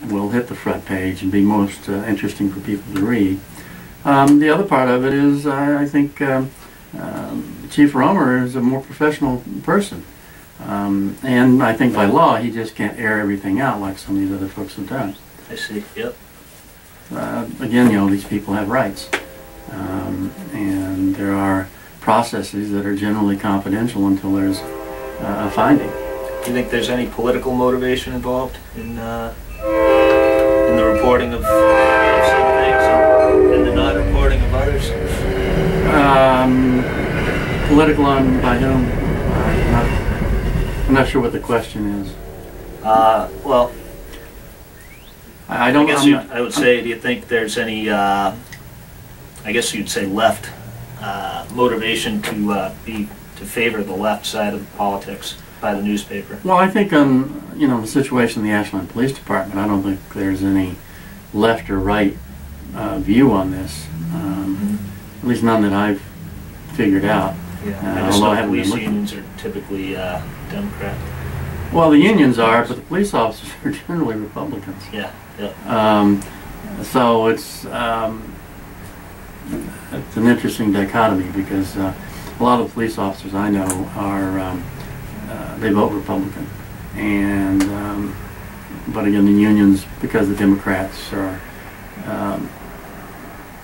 will hit the front page and be most interesting for people to read. The other part of it is I think Chief Romer is a more professional person. And I think by law he just can't air everything out like some of these other folks have done. I see, yep. Again, you know, these people have rights. And there are processes that are generally confidential until there's a finding. Do you think there's any political motivation involved in the reporting of some things and the not-reporting of others? Political on by whom? I'm not sure what the question is. Well, I don't. I would say, do you think there's any? I guess you'd say left motivation to favor the left side of politics by the newspaper. Well, I think on the situation in the Ashland Police Department, I don't think there's any left or right view on this. At least none that I've figured out. Yeah, I just know police unions are typically Democrat. Well, the unions are, but the police officers are generally Republicans. Yeah, yeah. So it's an interesting dichotomy because a lot of police officers I know are they vote Republican, and but again, the unions, because the Democrats are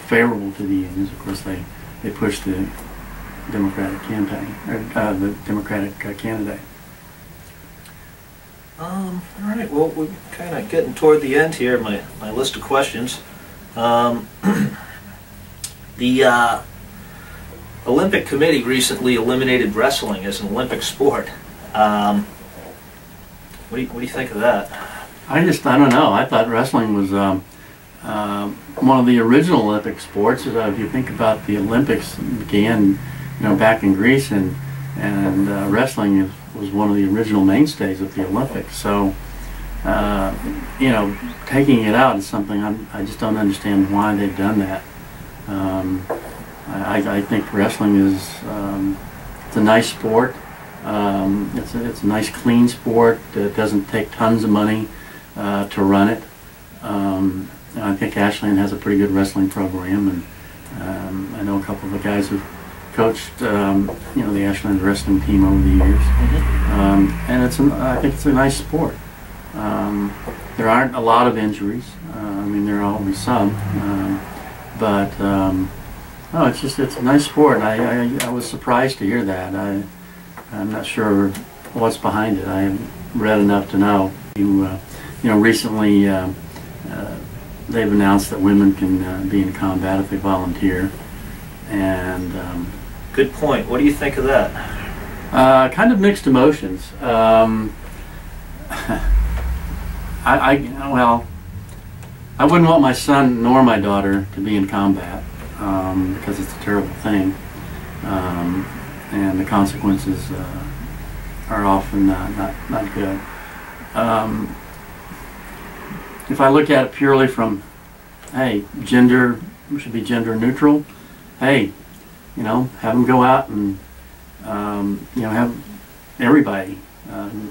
favorable to the unions, of course they push the Democratic campaign, or the Democratic candidate. All right. Well, we're kind of getting toward the end here. My list of questions. The Olympic Committee recently eliminated wrestling as an Olympic sport. What do you think of that? I don't know. I thought wrestling was one of the original Olympic sports. If you think about the Olympics began, back in Greece, and wrestling was one of the original mainstays of the Olympics. So, taking it out is something I just don't understand why they've done that. I think wrestling is it's a nice sport. It's a nice, clean sport. It doesn't take tons of money to run it. I think Ashland has a pretty good wrestling program, and I know a couple of the guys who've coached the Ashland wrestling team over the years. And I think it's a nice sport. There aren't a lot of injuries. There are always some, but it's a nice sport. And I was surprised to hear that. I'm not sure what's behind it. I haven't read enough to know. Recently they've announced that women can be in combat if they volunteer, and good point. What do you think of that? Kind of mixed emotions. I wouldn't want my son nor my daughter to be in combat because it's a terrible thing, and the consequences are often not good. If I look at it purely from, hey, gender should be gender neutral. Hey, have them go out and have everybody,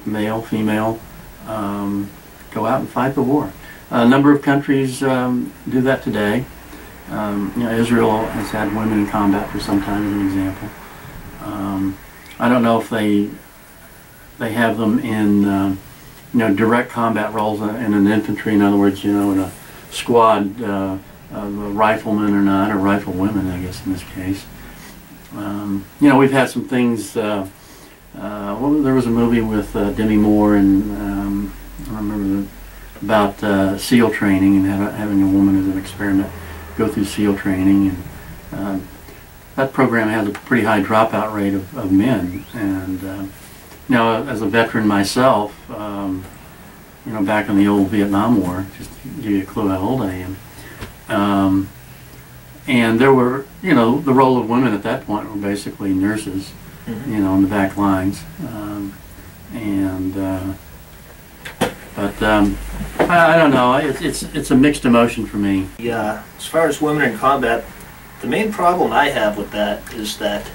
male, female, go out and fight the war. A number of countries do that today. Israel has had women in combat for some time, as an example. I don't know if they have them in direct combat roles in an infantry. In other words, in a squad of riflemen or not, or riflewomen, I guess in this case. We've had some things. There was a movie with Demi Moore, and I remember about SEAL training and having a woman as an experiment go through SEAL training, and that program has a pretty high dropout rate of men. And as a veteran myself, back in the old Vietnam War, just to give you a clue how old I am. And there were, the role of women at that point were basically nurses, in the back lines. But I don't know. It's a mixed emotion for me. Yeah. As far as women in combat, the main problem I have with that is that,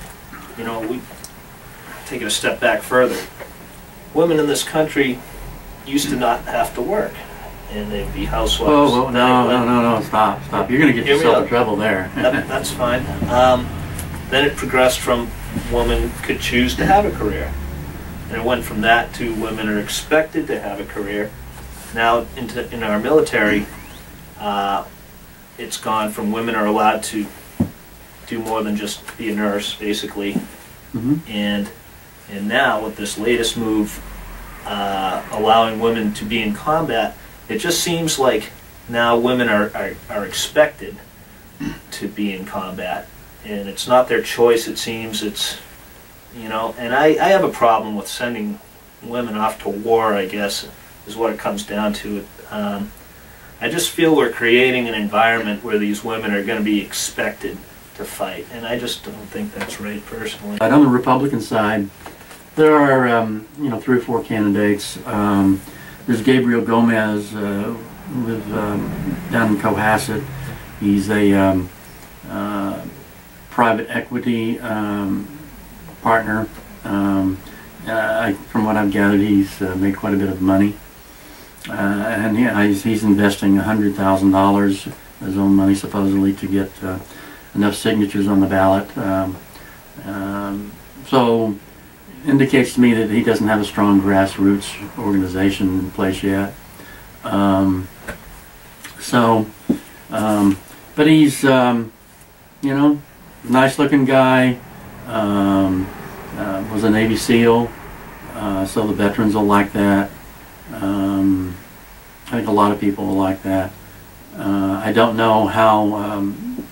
we take it a step back further. Women in this country used to not have to work, and they'd be housewives. Oh, well, no, stop. You're going to get Hear me yourself in out. trouble there. That's fine. Then it progressed from women could choose to have a career. And it went from that to women are expected to have a career. Now in our military, it's gone from women are allowed to do more than just be a nurse, basically. Mm-hmm. And now with this latest move, allowing women to be in combat, it just seems like now women are expected to be in combat. And it's not their choice, it seems. It's, you know, and I have a problem with sending women off to war, I guess, is what it comes down to. I just feel we're creating an environment where these women are going to be expected to fight, and I just don't think that's right, personally. But on the Republican side, there are, 3 or 4 candidates. There's Gabriel Gomez, who lives down in Cohasset. He's a private equity partner. From what I've gathered, he's made quite a bit of money. And yeah, he's investing $100,000 of his own money, supposedly, to get enough signatures on the ballot. So indicates to me that he doesn't have a strong grassroots organization in place yet. But he's, nice looking guy, was a Navy SEAL, so the veterans will like that. I think a lot of people will like that. I don't know how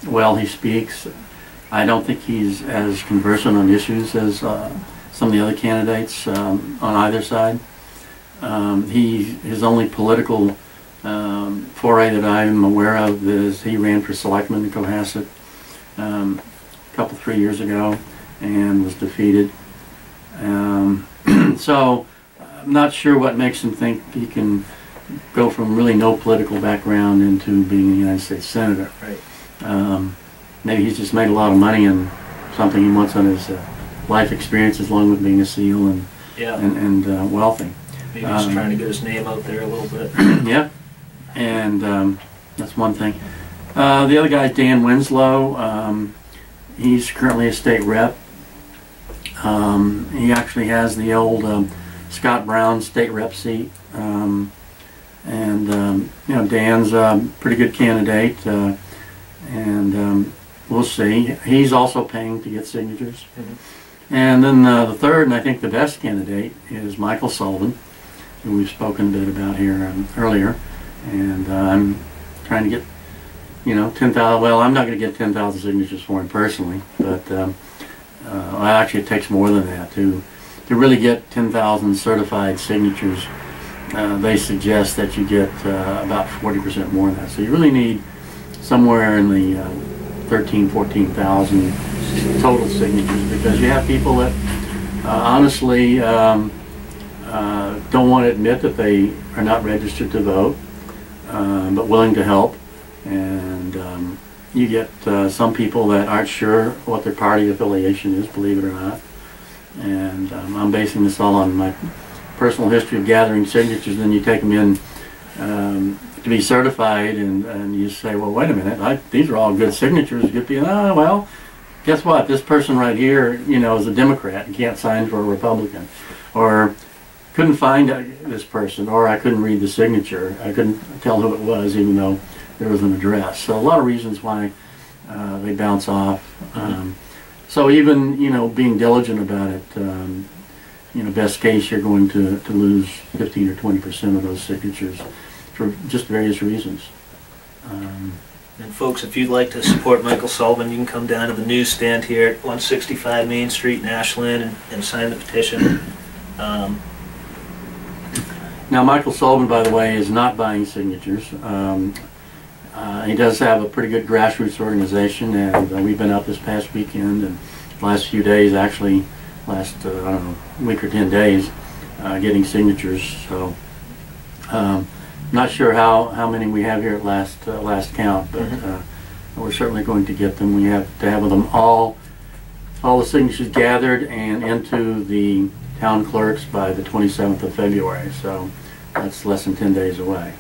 well he speaks. I don't think he's as conversant on issues as some of the other candidates on either side. His only political foray that I'm aware of is he ran for selectman in Cohasset a couple, 3 years ago and was defeated. So I'm not sure what makes him think he can go from really no political background into being a United States Senator. Right. Maybe he's just made a lot of money and something he wants on his life experiences along with being a SEAL and, Yeah. and wealthy. Maybe he's trying to get his name out there a little bit. Yeah, and that's one thing. The other guy is Dan Winslow. He's currently a state rep. He actually has the old Scott Brown state rep seat. Dan's a pretty good candidate, and we'll see. He's also paying to get signatures. Mm-hmm. And then the third, and I think the best candidate, is Michael Sullivan, who we've spoken a bit about here earlier. And I'm trying to get, 10,000. Well, I'm not going to get 10,000 signatures for him personally, but actually it takes more than that to really get 10,000 certified signatures. They suggest that you get about 40% more than that. So you really need somewhere in the 13,000, 14,000 total signatures, because you have people that honestly don't want to admit that they are not registered to vote, but willing to help. And you get some people that aren't sure what their party affiliation is, believe it or not. And I'm basing this all on my personal history of gathering signatures. Then you take them in to be certified, and you say, well, wait a minute, these are all good signatures. Good people. Oh, well, guess what? This person right here, is a Democrat and can't sign for a Republican, or couldn't find this person, or I couldn't read the signature. I couldn't tell who it was, even though there was an address. So a lot of reasons why they bounce off. So even being diligent about it, best case you're going to lose 15 or 20% of those signatures for just various reasons. And folks, if you'd like to support Michael Sullivan, you can come down to the newsstand here at 165 Main Street in Ashland and sign the petition. Now, Michael Sullivan, by the way, is not buying signatures. He does have a pretty good grassroots organization, and we've been out this past weekend and the last few days, actually, last, week or 10 days, getting signatures. So, not sure how many we have here at last count, but we're certainly going to get them. We have to have them all the signatures gathered and into the town clerks by the 27th of February. So that's less than 10 days away.